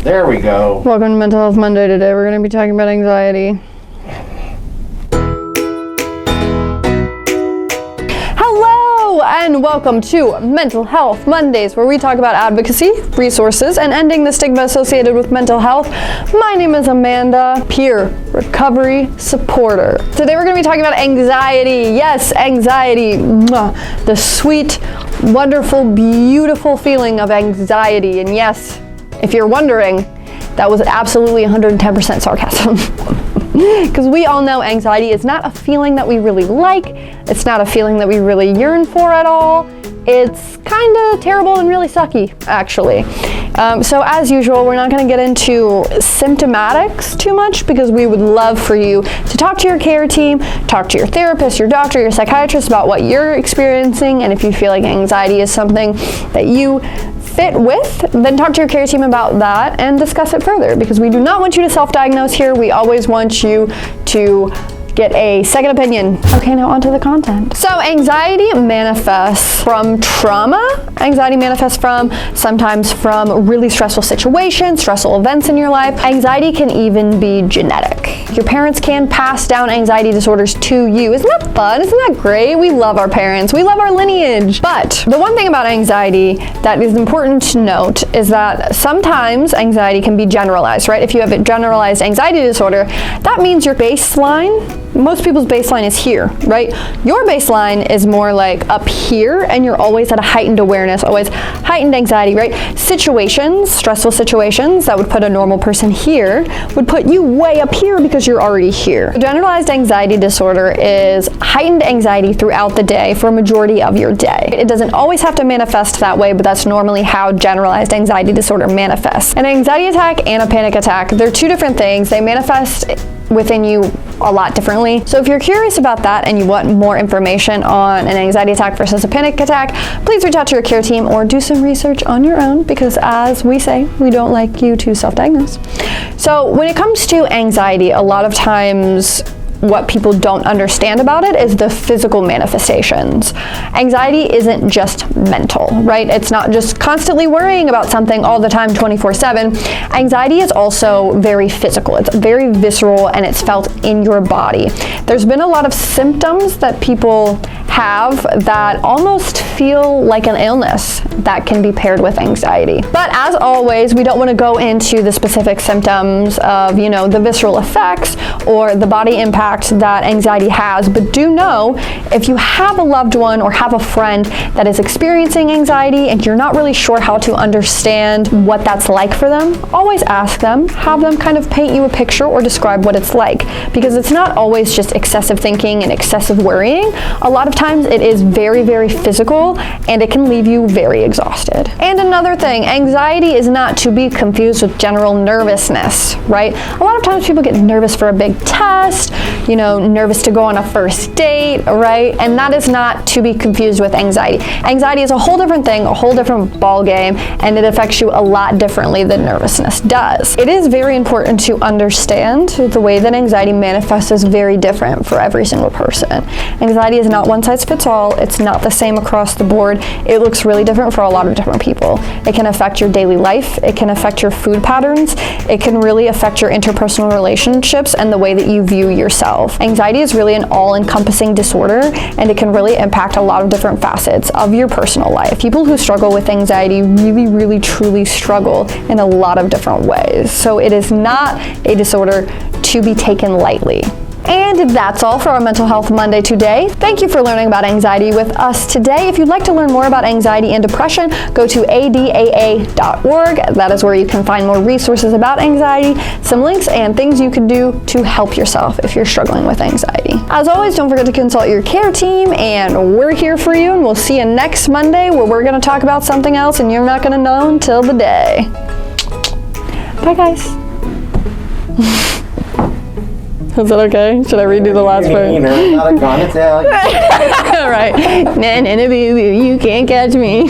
There we go. Welcome to Mental Health Monday. Today we're going to be talking about anxiety. Hello and welcome to Mental Health Mondays, where we talk about advocacy, resources, and ending the stigma associated with mental health. My name is Amanda, peer recovery supporter. Today we're going to be talking about anxiety. Yes, anxiety. The sweet, wonderful, beautiful feeling of anxiety. And yes, if you're wondering, that was absolutely 110% sarcasm. Because we all know anxiety is not a feeling that we really like. It's not a feeling that we really yearn for at all. It's kind of terrible and really sucky, actually. So as usual, we're not going to get into symptomatics too much because we would love for you to talk to your care team, talk to your therapist, your doctor, your psychiatrist about what you're experiencing, and if you feel like anxiety is something that you fit with, then talk to your care team about that and discuss it further, because we do not want you to self-diagnose here. We always want you to get a second opinion. Okay, now onto the content. So anxiety manifests from trauma. Anxiety manifests sometimes from really stressful situations, stressful events in your life. Anxiety can even be genetic. Your parents can pass down anxiety disorders to you. Isn't that fun? Isn't that great? We love our parents. We love our lineage. But the one thing about anxiety that is important to note is that sometimes anxiety can be generalized, right? If you have a generalized anxiety disorder, that means your baseline, most people's baseline is here, right? Your baseline is more like up here, and you're always at a heightened awareness, always heightened anxiety, right? Situations, stressful situations that would put a normal person here would put you way up here because you're already here. Generalized anxiety disorder is heightened anxiety throughout the day for a majority of your day. It doesn't always have to manifest that way, but that's normally how generalized anxiety disorder manifests. An anxiety attack and a panic attack, they're two different things. They manifest within you a lot differently. So if you're curious about that and you want more information on an anxiety attack versus a panic attack, please reach out to your care team or do some research on your own, because as we say, we don't like you to self-diagnose. So when it comes to anxiety, a lot of times what people don't understand about it is the physical manifestations. Anxiety isn't just mental, right? It's not just constantly worrying about something all the time, 24/7. Anxiety is also very physical. It's very visceral, and it's felt in your body. There's been a lot of symptoms that people have that almost feel like an illness that can be paired with anxiety. But as always, we don't want to go into the specific symptoms of, the visceral effects or the body impact that anxiety has, but do know if you have a loved one or have a friend that is experiencing anxiety and you're not really sure how to understand what that's like for them, always ask them, have them kind of paint you a picture or describe what it's like, because it's not always just excessive thinking and excessive worrying. A lot of times it is very, very physical, and it can leave you very exhausted. And another thing, anxiety is not to be confused with general nervousness, right? A lot of times people get nervous for a big test, nervous to go on a first date, right? And that is not to be confused with anxiety. Anxiety is a whole different thing, a whole different ball game, and it affects you a lot differently than nervousness does. It is very important to understand the way that anxiety manifests is very different for every single person. Anxiety is not one size fits all. It's not the same across the board. It looks really different for a lot of different people. It can affect your daily life. It can affect your food patterns. It can really affect your interpersonal relationships and the way that you view yourself. Anxiety is really an all-encompassing disorder, and it can really impact a lot of different facets of your personal life. People who struggle with anxiety really, really, truly struggle in a lot of different ways. So it is not a disorder to be taken lightly. And that's all for our Mental Health Monday today. Thank you for learning about anxiety with us today. If you'd like to learn more about anxiety and depression, go to adaa.org. That is where you can find more resources about anxiety, some links, and things you can do to help yourself if you're struggling with anxiety. As always, don't forget to consult your care team, and we're here for you, and we'll see you next Monday, where we're going to talk about something else, and you're not going to know until the day. Bye, guys. Is that okay? Should I redo the last part? Not gonna tell you. All right. Man, you can't catch me.